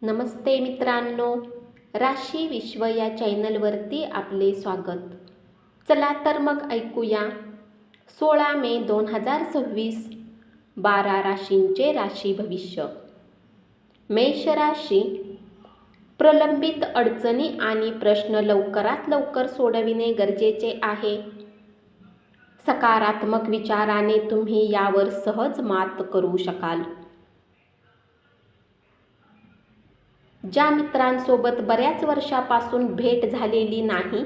नमस्ते मित्रांनो, राशी विश्व या चॅनलवरती आपले स्वागत. चला तर मग ऐकूया 16 मे 2026 12 राशींचे राशी भविष्य. मेष राशी, प्रलंबित अडचणी आणि प्रश्न लवकरात लवकर सोडविणे गरजेचे आहे. सकारात्मक विचाराने तुम्ही यावर सहज मात करू शकाल. ज्या मित्रांसोबत बऱ्याच वर्षापासून भेट झालेली नाही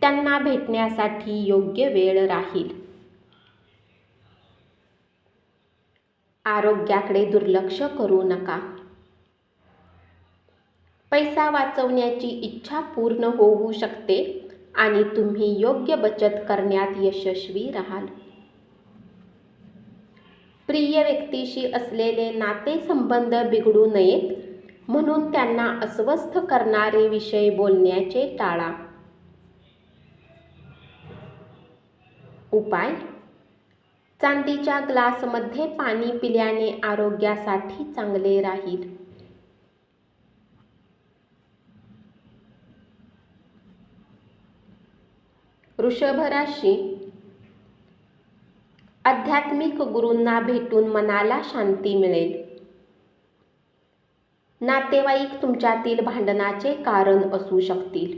त्यांना भेटण्यासाठी योग्य वेळ राहील. आरोग्याकडे दुर्लक्ष करू नका. पैसा वाचवण्याची इच्छा पूर्ण होऊ शकते आणि तुम्ही योग्य बचत करण्यात यशस्वी राहाल. प्रिय व्यक्तीशी असलेले नातेसंबंध बिघडू नयेत म्हणून त्यांना अस्वस्थ करणारे विषय बोलण्याचे टाळा. उपाय: चांदीच्या ग्लासमध्ये पाणी पिल्याने आरोग्यासाठी चांगले राहील. वृषभ राशी, आध्यात्मिक गुरूंना भेटून मनाला शांती मिळेल. नातेवाईक तुमच्यातील भांडणाचे कारण असू शकतील.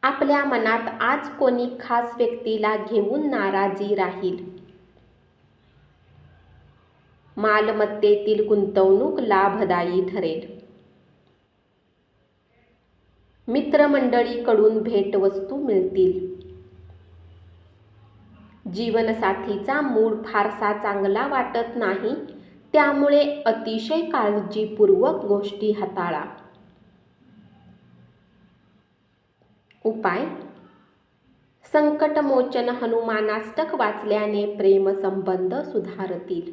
आपल्या मनात आज कोणी खास व्यक्तीला घेऊन नाराजी राहील. मालमत्तेतील गुंतवणूक लाभदायी ठरेल. मित्रमंडळीकडून भेटवस्तू मिळतील. जीवनसाथीचा मूड फारसा चांगला वाटत नाही, त्यामुळे अतिशय काळजीपूर्वक गोष्टी हाताळा. उपाय: संकटमोचन हनुमानाष्टक वाचल्याने प्रेमसंबंध सुधारतील.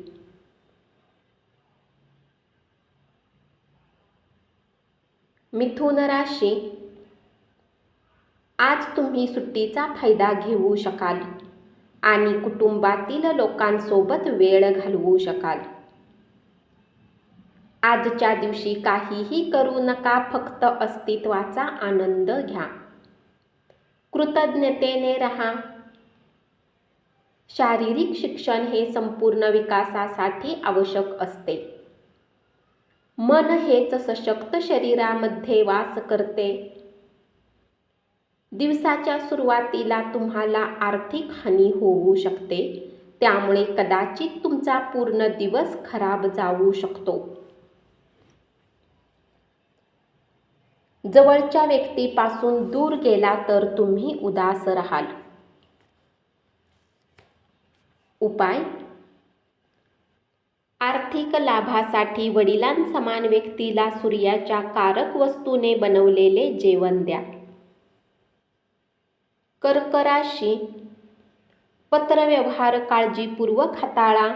मिथुन राशी, आज तुम्ही सुट्टीचा फायदा घेऊ शकाल आणि कुटुंबातील लोकांसोबत वेळ घालवू शकाल. आजच्या दिवशी काहीही करू नका, फक्त अस्तित्वाचा आनंद घ्या. कृतज्ञतेने राहा. शारीरिक शिक्षण हे संपूर्ण विकासासाठी आवश्यक असते. मन हेच सशक्त शरीरामध्ये वास करते. दिवसाच्या सुरुवातीला तुम्हाला आर्थिक हानी होऊ शकते, त्यामुळे कदाचित तुमचा पूर्ण दिवस खराब जाऊ शकतो. जवळच्या व्यक्तीपासून दूर गेला तर तुम्ही उदास राहाल. उपाय: आर्थिक लाभासाठी वडिलांसमान व्यक्तीला सूर्याच्या कारक वस्तूने बनवलेले जेवण द्या. कर्क राशी, पत्रव्यवहार काळजीपूर्वक हाताळा.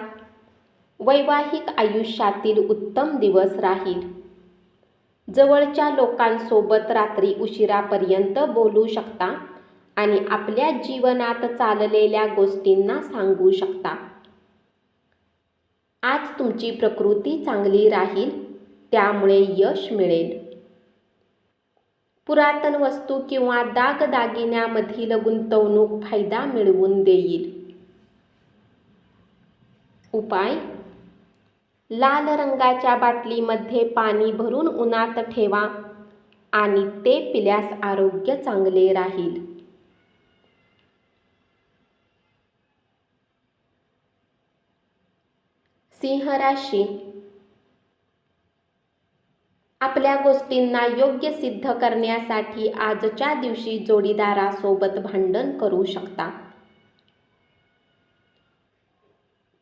वैवाहिक आयुष्यातील उत्तम दिवस राहील. जवळच्या लोकांसोबत रात्री उशिरापर्यंत बोलू शकता आणि आपल्या जीवनात चाललेल्या गोष्टींना सांगू शकता. आज तुमची प्रकृती चांगली राहील, त्यामुळे यश मिळेल. पुरातन वस्तू किंवा दागदागिन्यामधील गुंतवणूक फायदा मिळवून देईल. उपाय: लाल रंगाच्या बाटलीमध्ये पाणी भरून उन्हात ठेवा आणि ते पिल्यास आरोग्य चांगले राहील. सिंह राशी, आपल्या गोष्टींना योग्य सिद्ध करण्यासाठी आजच्या दिवशी जोडीदारासोबत भांडण करू शकता.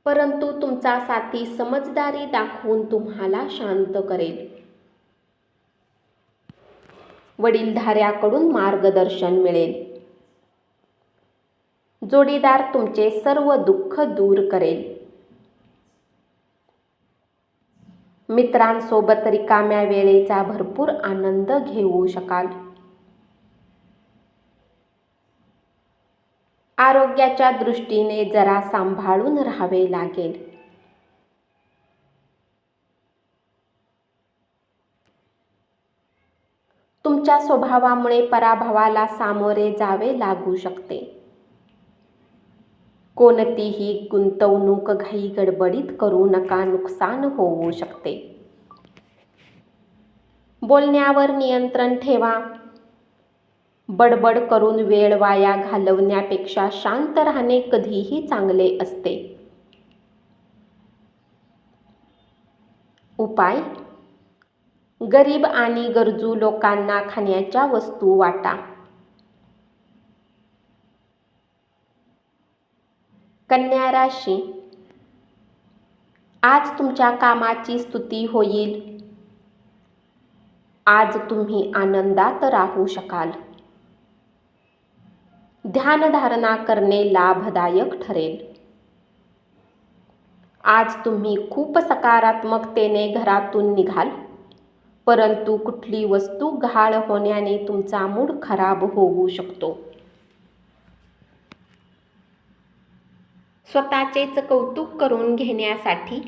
परंतु तुमचा साथी समजदारी दाखवून तुम्हाला शांत करेल. वडीलधाऱ्याकडून मार्गदर्शन मिळेल. जोडीदार तुमचे सर्व दुःख दूर करेल. मित्रांसोबत रिकाम्या वेळेचा भरपूर आनंद घेऊ शकाल. आरोग्याच्या दृष्टीने जरा सांभाळून राहावे लागेल. तुमच्या स्वभावामुळे पराभवाला सामोरे जावे लागू शकते. कोणतीही गुंतवणूक घाई गडबडीत करू नका, नुकसान होऊ शकते. बोलण्यावर नियंत्रण ठेवा. बडबड करून वेळ वाया घालवण्यापेक्षा शांत राहणे कधीही चांगले असते. उपाय: गरीब आणि गरजू लोकांना खाण्याच्या वस्तू वाटा. कन्या राशी, आज तुमच्या कामाची स्तुती होईल. आज तुम्ही आनंदात राहू शकाल. ध्यानधारणा करणे लाभदायक ठरेल. आज तुम्ही खूप सकारात्मकतेने घरातून निघाल, परंतु कुठली वस्तू गहाळ होण्याने तुमचा मूड खराब होऊ शकतो. स्वतःचेच कौतुक करून घेण्यासाठी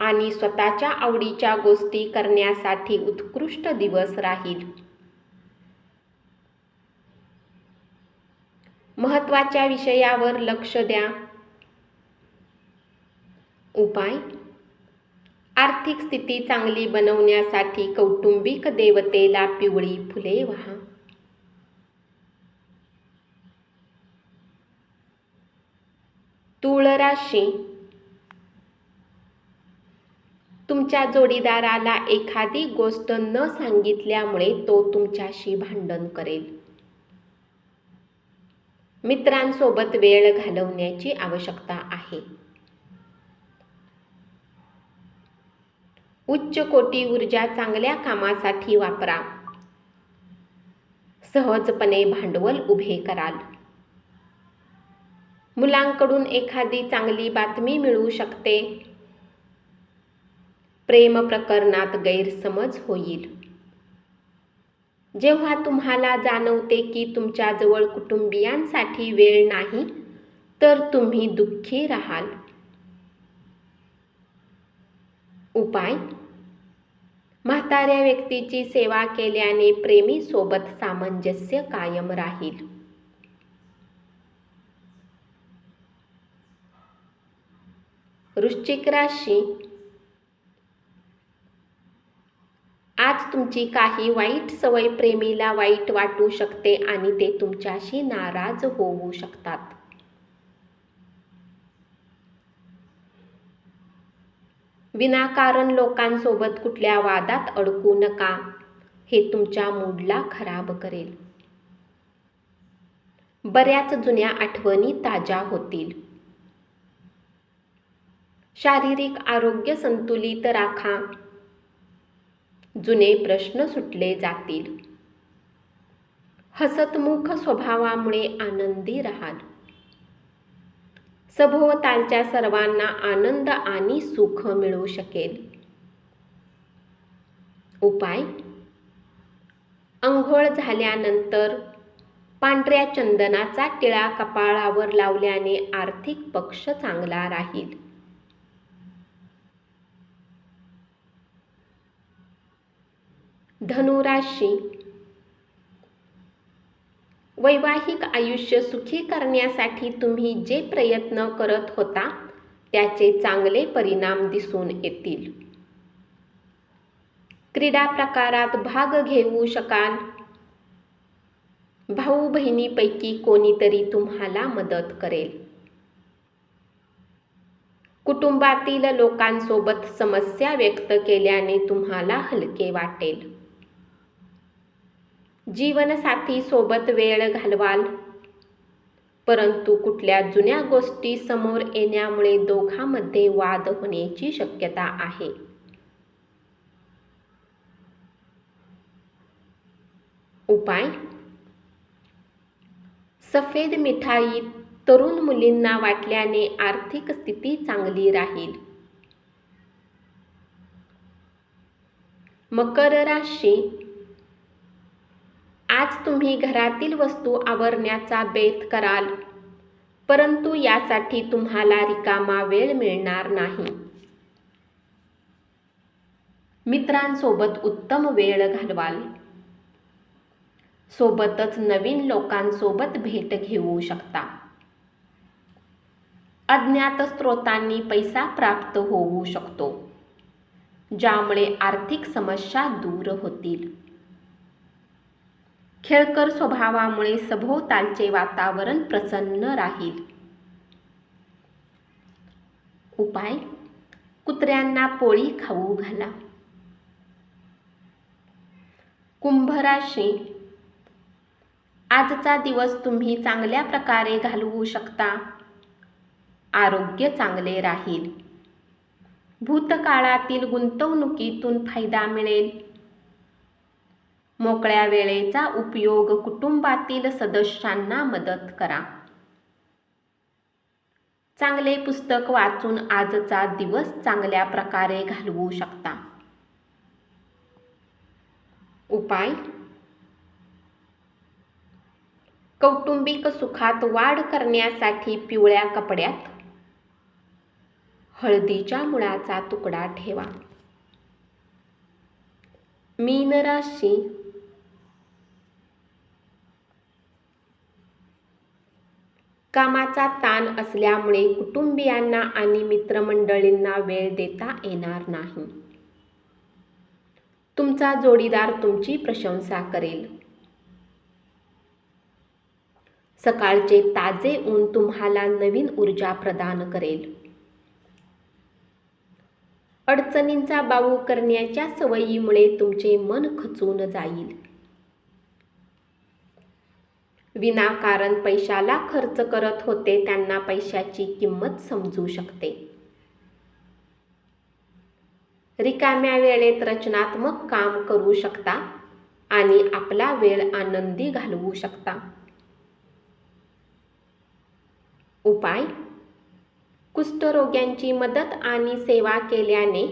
आणि स्वतःच्या आवडीच्या गोष्टी करण्यासाठी उत्कृष्ट दिवस राहील. महत्त्वाच्या विषयावर लक्ष द्या. उपाय: आर्थिक स्थिती चांगली बनवण्यासाठी कौटुंबिक देवतेला पिवळी फुले वाहा. तुळ राशी, तुमच्या जोडीदाराला एखादी गोष्ट न सांगितल्यामुळे तो तुमच्याशी भांडण करेल. मित्रांसोबत वेळ घालवण्याची आवश्यकता आहे. उच्च कोटी ऊर्जा चांगल्या कामासाठी वापरा. सहजपणे भांडवल उभे कराल. मुलांकडून एखादी चांगली बातमी मिळू शकते. प्रेम प्रकरणात गैरसमज होईल. जेव्हा तुम्हाला जाणवते की तुमच्याजवळ कुटुंबियांसाठी वेळ नाही, तर तुम्ही दुःखी राहाल. उपाय: म्हाताऱ्या व्यक्तीची सेवा केल्याने प्रेमी सोबत सामंजस्य कायम राहील. वृश्चिक राशी, आज तुमची काही वाईट सवय प्रेमीला वाईट वाटू शकते आणि ते तुमच्याशी नाराज होऊ शकतात. विनाकारण लोकांसोबत कुठल्या वादात अडकू नका, हे तुमच्या मूडला खराब करेल. बऱ्याच जुन्या आठवणी ताज्या होतील. शारीरिक आरोग्य संतुलित राखा. जुने प्रश्न सुटले जातील. हसतमुख स्वभावामुळे आनंदी राहाल. सभोवतालच्या सर्वांना आनंद आणि सुख मिळू शकेल. उपाय: अंघोळ झाल्यानंतर पांढऱ्या चंदनाचा टिळा कपाळावर लावल्याने आर्थिक पक्ष चांगला राहील. धनु राशी, वैवाहिक आयुष्य सुखी करण्यासाठी तुम्ही जे प्रयत्न करत होता त्याचे चांगले परिणाम दिसून येतील. क्रीडा प्रकारात भाग घेऊ शकाल. भाऊ बहिणीपैकी कोणीतरी तुम्हाला मदत करेल. कुटुंबातील लोकांसोबत समस्या व्यक्त केल्याने तुम्हाला हलके वाटेल. जीवनसाथी सोबत वेळ घालवाल, परंतु कुठल्या जुन्या गोष्टी समोर येण्यामुळे दोघांमध्ये वाद होण्याची शक्यता आहे. उपाय: सफेद मिठाई तरुण मुलींना वाटल्याने आर्थिक स्थिती चांगली राहील. मकर राशी, आज तुम्ही घरातील वस्तू आवरण्याचा बेत कराल, परंतु यासाठी तुम्हाला रिकामा वेळ मिळणार नाही. मित्रांसोबत उत्तम वेळ घालवाल. सोबतच नवीन लोकांसोबत भेट घेऊ शकता. अज्ञात स्रोतांनी पैसा प्राप्त होऊ शकतो, ज्यामुळे आर्थिक समस्या दूर होतील. खेळकर स्वभावामुळे सभोवतालचे वातावरण प्रसन्न राहील. उपाय: कुत्र्यांना पोळी खाऊ घाला. कुंभ राशी, आजचा दिवस तुम्ही चांगल्या प्रकारे घालवू शकता. आरोग्य चांगले राहील. भूतकाळातील गुंतवणुकीतून फायदा मिळेल. मोकळ्या वेळेचा उपयोग कुटुंबातील सदस्यांना मदत करा. चांगले पुस्तक वाचून आजचा दिवस चांगल्या प्रकारे घालवू शकता. उपाय: कौटुंबिक सुखात वाढ करण्यासाठी पिवळ्या कपड्यात हळदीच्या मुळाचा तुकडा ठेवा. मीन राशी, कामाचा ताण असल्यामुळे कुटुंबियांना आणि मित्रमंडळींना वेळ देता येणार नाही. तुमचा जोडीदार तुमची प्रशंसा करेल. सकाळचे ताजे ऊन तुम्हाला नवीन ऊर्जा प्रदान करेल. अडचणींचा बाऊ करण्याच्या सवयीमुळे तुमचे मन खचून जाईल. विनाकारण पैशाला खर्च करत होते त्यांना पैशाची किंमत समजू शकते. रिकाम्या वेळेत रचनात्मक काम करू शकता आणि आपला वेळ आनंदी घालवू शकता. उपाय: कुष्ठरोग्यांची मदत आणि सेवा केल्याने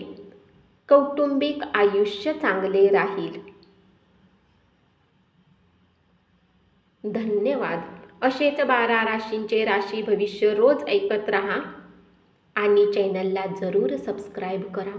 कौटुंबिक आयुष्य चांगले राहील. धन्यवाद. असेच 12 राशींचे राशी भविष्य रोज ऐकत रहा आणि चॅनलला जरूर सबस्क्राईब करा.